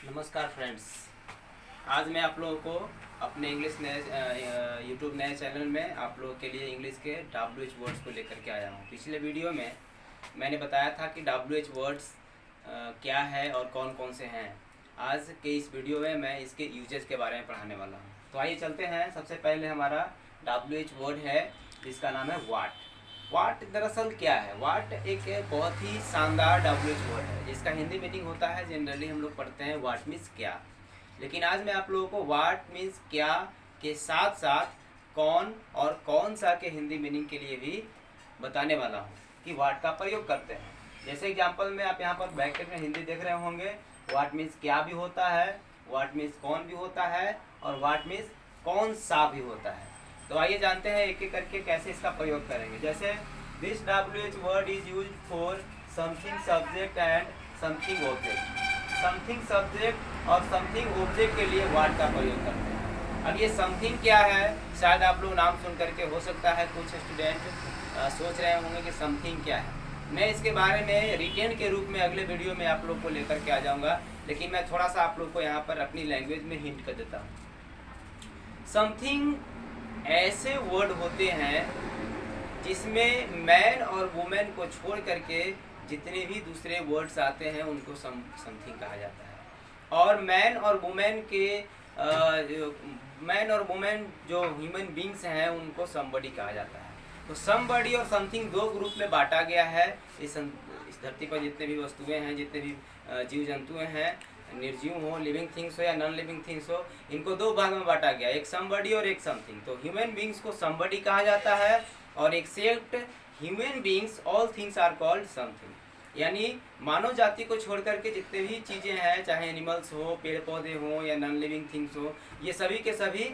नमस्कार फ्रेंड्स। आज मैं आप लोगों को अपने इंग्लिश नए यूट्यूब नए चैनल में आप लोगों के लिए इंग्लिश के WH वर्ड्स को लेकर के आया हूँ। पिछले वीडियो में मैंने बताया था कि WH वर्ड्स क्या है और कौन कौन से हैं। आज के इस वीडियो में मैं इसके यूजेस के बारे में पढ़ाने वाला हूँ। तो आइए चलते हैं। सबसे पहले हमारा WH वर्ड है जिसका नाम है वाट। वाट दरअसल क्या है? वाट एक बहुत ही शानदार WH वर्ड है जिसका हिंदी मीनिंग होता है, जनरली हम लोग पढ़ते हैं वाट मीन्स क्या। लेकिन आज मैं आप लोगों को वाट मीन्स क्या के साथ साथ कौन और कौन सा के हिंदी मीनिंग के लिए भी बताने वाला हूँ कि वाट का प्रयोग करते हैं। जैसे एग्जाम्पल में आप यहाँ पर ब्रैकेट में हिंदी देख रहे होंगे। वाट मीन्स क्या भी होता है, वाट मीन्स कौन भी होता है और वाट मीन्स कौन सा भी होता है। तो आइए जानते हैं एक एक करके कैसे इसका प्रयोग करेंगे। जैसे this WH word is use for something subject and something object. Something subject और समथिंग ऑब्जेक्ट के लिए वाट का प्रयोग करते हैं। अब ये समथिंग क्या है, शायद आप लोग नाम सुन करके हो सकता है कुछ स्टूडेंट सोच रहे होंगे कि समथिंग क्या है। मैं इसके बारे में रिटेन के रूप में अगले वीडियो में आप लोग को लेकर के आ जाऊँगा, लेकिन मैं थोड़ा सा आप लोग को यहाँ पर अपनी लैंग्वेज में हिंट कर देता हूँ। समथिंग ऐसे वर्ड होते हैं जिसमें मैन और वुमेन को छोड़ करके जितने भी दूसरे वर्ड्स आते हैं उनको समथिंग कहा जाता है। और मैन और वुमेन के मैन और वुमेन जो ह्यूमन बींग्स हैं उनको समबडी कहा जाता है। तो समबडी और समथिंग दो ग्रुप में बांटा गया है। इस धरती पर जितने भी वस्तुएं हैं, जितने भी जीव जंतुएं हैं, निर्जीव हो, लिविंग थिंग्स हो या नॉन लिविंग थिंग्स हो, इनको दो भाग में बांटा गया, एक समबडी और एक समथिंग। तो ह्यूमन बींग्स को समबडी कहा जाता है और except human beings all things are called something. यानी मानव जाति को छोड़ करके जितने भी चीज़ें हैं, चाहे एनिमल्स हो, पेड़ पौधे हो या नॉन लिविंग थिंग्स हो, ये सभी के सभी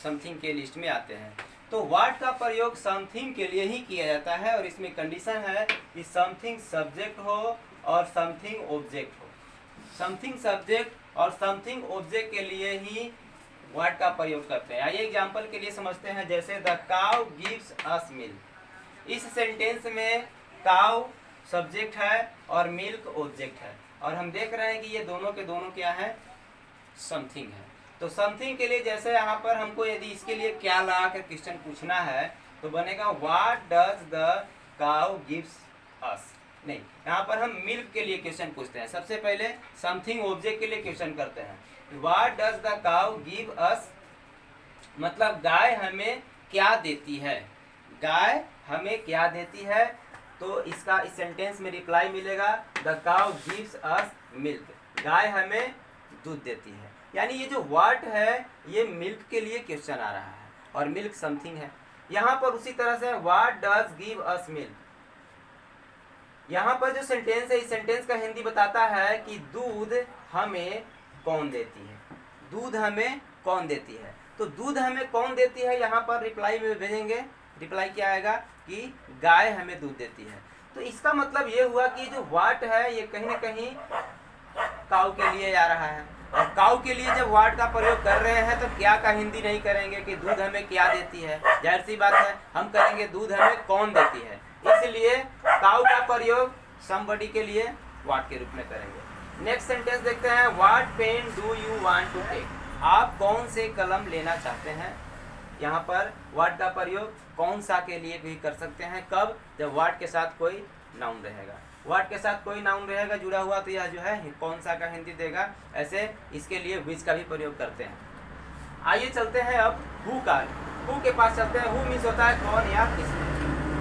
समथिंग के लिस्ट में आते हैं। तो वाट का प्रयोग समथिंग के लिए ही किया जाता है और इसमें कंडीशन है कि समथिंग सब्जेक्ट हो और समथिंग ऑब्जेक्ट हो। समथिंग सब्जेक्ट और समथिंग ऑब्जेक्ट के लिए ही वाट का प्रयोग करते हैं। आइए एग्जाम्पल के लिए समझते हैं। जैसे the cow gives us milk. इस सेंटेंस में काउ सब्जेक्ट है और मिल्क ऑब्जेक्ट है और हम देख रहे हैं कि ये दोनों के दोनों क्या है, समथिंग है। तो समथिंग के लिए जैसे यहाँ पर हमको यदि इसके लिए क्या लगा कर क्वेश्चन पूछना है तो बनेगा what does the cow gives अस। नहीं, यहाँ पर हम मिल्क के लिए क्वेश्चन पूछते हैं। सबसे पहले समथिंग ऑब्जेक्ट के लिए क्वेश्चन करते हैं। What does the cow give us, मतलब गाय हमें क्या देती है, गाय हमें क्या देती है। तो इसका इस सेंटेंस में रिप्लाई मिलेगा the cow gives us milk, गाय हमें दूध देती है। यानी ये जो व्हाट है ये मिल्क के लिए क्वेश्चन आ रहा है और मिल्क समथिंग है। यहाँ पर उसी तरह से what does give us milk, यहाँ पर जो सेंटेंस है इस सेंटेंस का हिंदी बताता है कि दूध हमें कौन देती है, दूध हमें कौन देती है। तो दूध हमें कौन देती है यहाँ पर रिप्लाई में भेजेंगे। रिप्लाई क्या आएगा कि गाय हमें दूध देती है। तो इसका मतलब ये हुआ कि जो व्हाट है ये कहीं ना कहीं काऊ के लिए आ रहा है और काऊ के लिए जब व्हाट का प्रयोग कर रहे हैं तो क्या का हिंदी नहीं करेंगे कि दूध हमें क्या देती है। जाहिर सी बात है हम करेंगे दूध हमें कौन देती है। इसलिए काऊ का प्रयोग समबडी के लिए व्हाट के रूप में करेंगे। नेक्स्ट सेंटेंस देखते हैं। What pen do you want to take, आप कौन से कलम लेना चाहते हैं। यहाँ पर व्हाट का प्रयोग कौन सा के लिए भी कर सकते हैं। कब? जब व्हाट के साथ कोई नाउन रहेगा, व्हाट के साथ कोई नाउन रहेगा जुड़ा हुआ तो यह जो है कौन सा का हिंदी देगा। ऐसे इसके लिए विच का भी प्रयोग करते हैं। आइए चलते हैं अब हु का। हु के पास चलते हैं। हु मीन्स होता है कौन या किसने।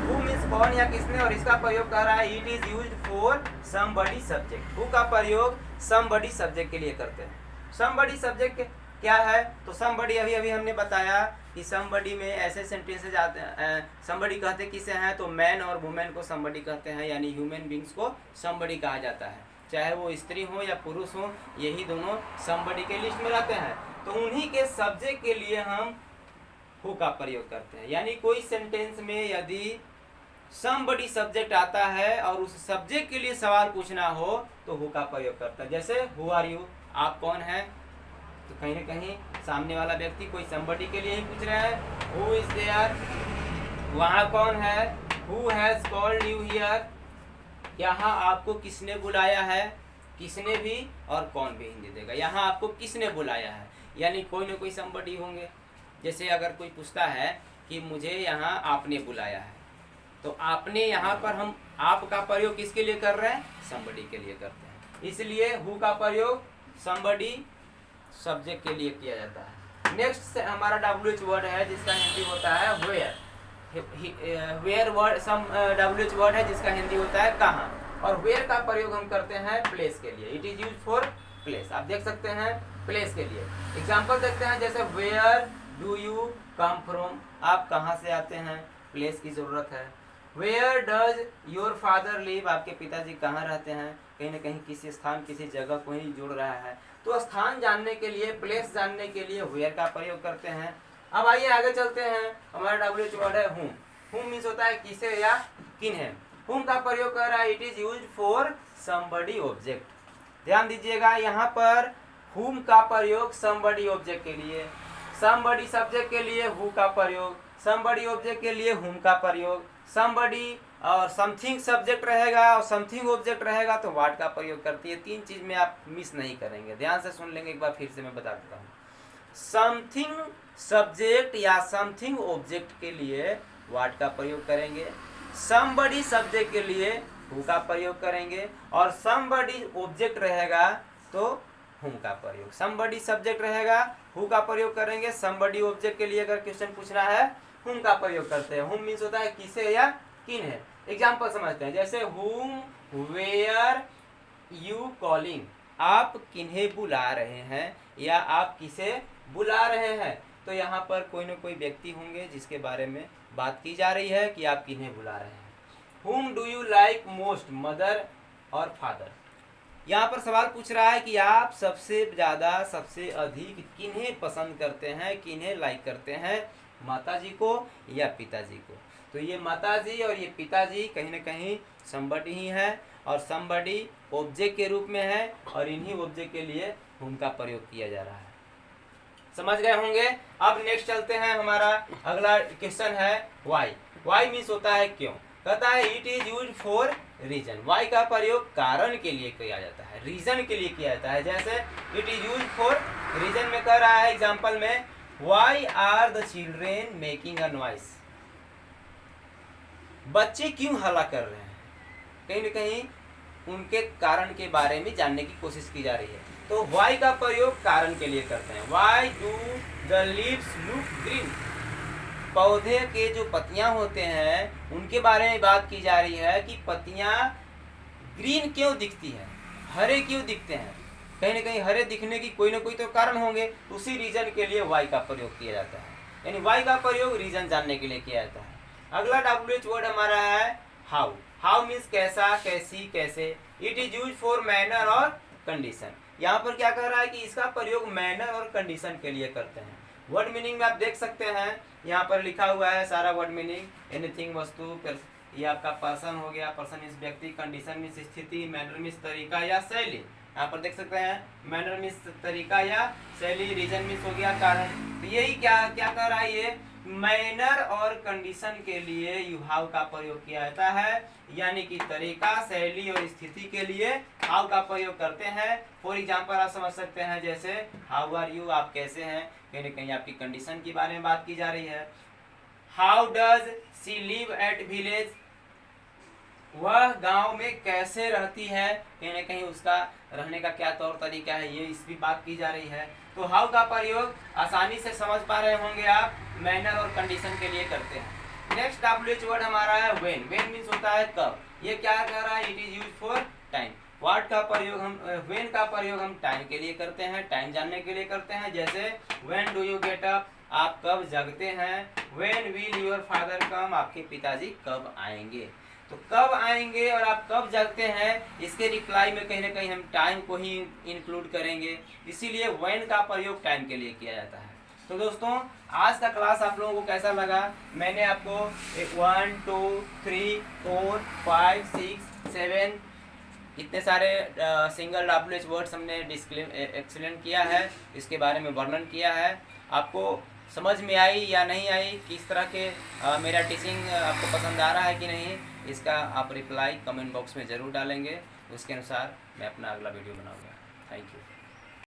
हु मीन्स कौन या किसने और इसका प्रयोग कर रहा है it is used for somebody subject. Who का प्रयोग समबडी सब्जेक्ट के लिए करते हैं। समबडी सब्जेक्ट क्या है? तो समबडी अभी अभी हमने बताया कि समबडी में ऐसे सेंटेंसेज आते हैं। समबडी कहते किसे हैं? तो मैन और वुमेन को समबडी कहते हैं, यानी ह्यूमन बींग्स को समबडी कहा जाता है। चाहे वो स्त्री हो या पुरुष हो, यही दोनों समबडी के लिस्ट में रहते हैं। तो उन्हीं के सब्जेक्ट के लिए हम हु का प्रयोग करते हैं। यानी कोई सेंटेंस में यदि समबडी सब्जेक्ट आता है और उस सब्जेक्ट के लिए सवाल पूछना हो तो हु का प्रयोग करता है। जैसे हु आर यू, आप कौन हैं। तो कहीं ना कहीं सामने वाला व्यक्ति कोई समबडी के लिए ही पूछ रहा है। हु इज देयर, वहाँ कौन है। Who has called you here, यहाँ आपको किसने बुलाया है। किसने भी और कौन भी हिंदी देगा। यहाँ आपको किसने बुलाया है, यानी कोई ना कोई समबडी होंगे। जैसे अगर कोई पूछता है कि मुझे यहाँ आपने बुलाया है, तो आपने यहाँ पर हम आप का प्रयोग किसके लिए कर रहे हैं, समबडी के लिए करते हैं। इसलिए हु का प्रयोग समबडी सब्जेक्ट के लिए किया जाता है। नेक्स्ट हमारा WH वर्ड है जिसका हिंदी होता है where. Where word some WH word है जिसका हिंदी होता है कहाँ, और वेयर का प्रयोग हम करते हैं प्लेस के लिए। It is use for place. आप देख सकते हैं प्लेस के लिए। एग्जाम्पल देखते हैं, जैसे where do you come from, आप कहाँ से आते हैं, प्लेस की जरूरत है। Where does your father live, आपके पिताजी कहाँ रहते हैं, कहीं ना कहीं किसी स्थान किसी जगह को ही जोड़ रहा है। तो स्थान जानने के लिए, प्लेस जानने के लिए वेयर का प्रयोग करते हैं। अब आइए आगे चलते हैं। हमारा WH वर्ड है हुम। हुम मीन्स होता है किसे या किन्हें। हुम का प्रयोग कर रहा है, it is use for somebody object. ध्यान दीजिएगा, यहाँ पर हुम का प्रयोग समबडी ऑब्जेक्ट के लिए, समबडी सब्जेक्ट के लिए हु का प्रयोग, समबडी ऑब्जेक्ट के लिए हुम का प्रयोग। समबडी और समथिंग सब्जेक्ट रहेगा और समथिंग ऑब्जेक्ट रहेगा तो व्हाट का प्रयोग करती है। तीन चीज में आप मिस नहीं करेंगे, ध्यान से सुन लेंगे। एक बार फिर से मैं बता देता हूँ। समथिंग सब्जेक्ट या समथिंग ऑब्जेक्ट के लिए व्हाट का प्रयोग करेंगे, समबडी सब्जेक्ट के लिए हु का प्रयोग करेंगे, और समबडी ऑब्जेक्ट रहेगा तो हुम का प्रयोग। समबडी सब्जेक्ट रहेगा हु का प्रयोग करेंगे, समबडी ऑब्जेक्ट के लिए अगर क्वेश्चन पूछना है हुम का प्रयोग करते हैं। हुम मीन्स होता है किसे या किन है। एग्जाम्पल समझते हैं, जैसे हुम वेयर यू कॉलिंग, आप किन्हें बुला रहे हैं या आप किसे बुला रहे हैं। तो यहाँ पर कोई ना कोई व्यक्ति होंगे जिसके बारे में बात की जा रही है कि आप किन्हें बुला रहे हैं। हुम do you like most, mother और फादर। यहाँ पर सवाल पूछ रहा है कि आप सबसे ज़्यादा सबसे अधिक किन्हें पसंद करते हैं, किन्हें लाइक करते हैं, माताजी को या पिताजी को। तो ये माताजी और ये पिताजी कहीं ना कहीं समबडी ही है और समबडी ऑब्जेक्ट के रूप में है, और इन्हीं ऑब्जेक्ट के लिए हुम का प्रयोग किया जा रहा है। समझ गए होंगे। अब नेक्स्ट चलते हैं, हमारा अगला क्वेश्चन है वाई। वाई मीन्स होता है क्यों। कहता है it is use for reason. Why का प्रयोग कारण के लिए किया जाता है, रीजन के लिए किया जाता है। जैसे it is use for reason में कह रहा है एग्जाम्पल में, why are the children making a noise, बच्चे क्यों हल्ला कर रहे हैं। कहीं न कहीं उनके कारण के बारे में जानने की कोशिश की जा रही है। तो वाई का प्रयोग कारण के लिए करते हैं। Why do the leaves look green, पौधे के जो पत्तियां होते हैं उनके बारे में बात की जा रही है कि पत्तियां ग्रीन क्यों दिखती हैं, हरे क्यों दिखते हैं। कहीं ना कहीं हरे दिखने की कोई ना कोई तो कारण होंगे, उसी रीजन के लिए वाई का प्रयोग किया जाता है। यानी वाई का प्रयोग रीजन जानने के लिए किया जाता है। अगला WH वर्ड हमारा है हाउ। हाउ मीन्स कैसा, कैसी, कैसे। It is use for manner और कंडीशन। यहाँ पर क्या कह रहा है कि इसका प्रयोग मैनर और कंडीशन के लिए करते हैं। वर्ड मीनिंग में आप देख सकते हैं, यहाँ पर लिखा हुआ है सारा वर्ड मीनिंग। एनीथिंग वस्तु, ये आपका पर्सन हो गया, पर्सन मीन्स व्यक्ति, कंडीशन मीन्स स्थिति, मैनर मीन्स तरीका या शैली। यहाँ पर देख सकते हैं मैनर मीन्स तरीका या शैली, रीजन मीन्स हो गया कारण। तो यही क्या क्या कर रहा है, ये मैनर और कंडीशन के लिए यू हाउ का प्रयोग किया जाता है। यानी कि तरीका, शैली और स्थिति के लिए हाउ का प्रयोग करते हैं। फॉर एग्जाम्पल आप समझ सकते हैं, जैसे हाउ आर यू, आप कैसे हैं। कहीं ना कहीं आपकी कंडीशन के बारे में बात की जा रही है। How does she live at village, वह गांव में कैसे रहती है। कहीं ना कहीं उसका रहने का क्या तौर तरीका है, ये इस भी बात की जा रही है। तो हाउ का प्रयोग आसानी से समझ पा रहे होंगे आप, मैनर और कंडीशन के लिए करते हैं। नेक्स्ट WH वर्ड हमारा है व्हेन। व्हेन मीन्स होता है कब। ये क्या कह रहा है, it is use for time. What का प्रयोग हम, व्हेन का प्रयोग हम टाइम के लिए करते हैं, टाइम जानने के लिए करते हैं। जैसे when do you get up, आप कब जगते हैं। व्हेन विल योर फादर कम, आपके पिताजी कब आएंगे। तो कब आएंगे और आप कब जगते हैं, इसके रिप्लाई में कहीं ना कहीं हम टाइम को ही इंक्लूड करेंगे। इसीलिए व्हेन का प्रयोग टाइम के लिए किया जाता है। तो दोस्तों आज का क्लास आप लोगों को कैसा लगा। मैंने आपको 1 2 3 4 5 6 7 इतने सारे सिंगल WH वर्ड्स हमने एक्सप्लेन किया है, इसके बारे में वर्णन किया है। आपको समझ में आई या नहीं आई, किस तरह के मेरा टीचिंग आपको पसंद आ रहा है कि नहीं, इसका आप रिप्लाई कमेंट बॉक्स में ज़रूर डालेंगे। उसके अनुसार मैं अपना अगला वीडियो बनाऊँगा। Thank you.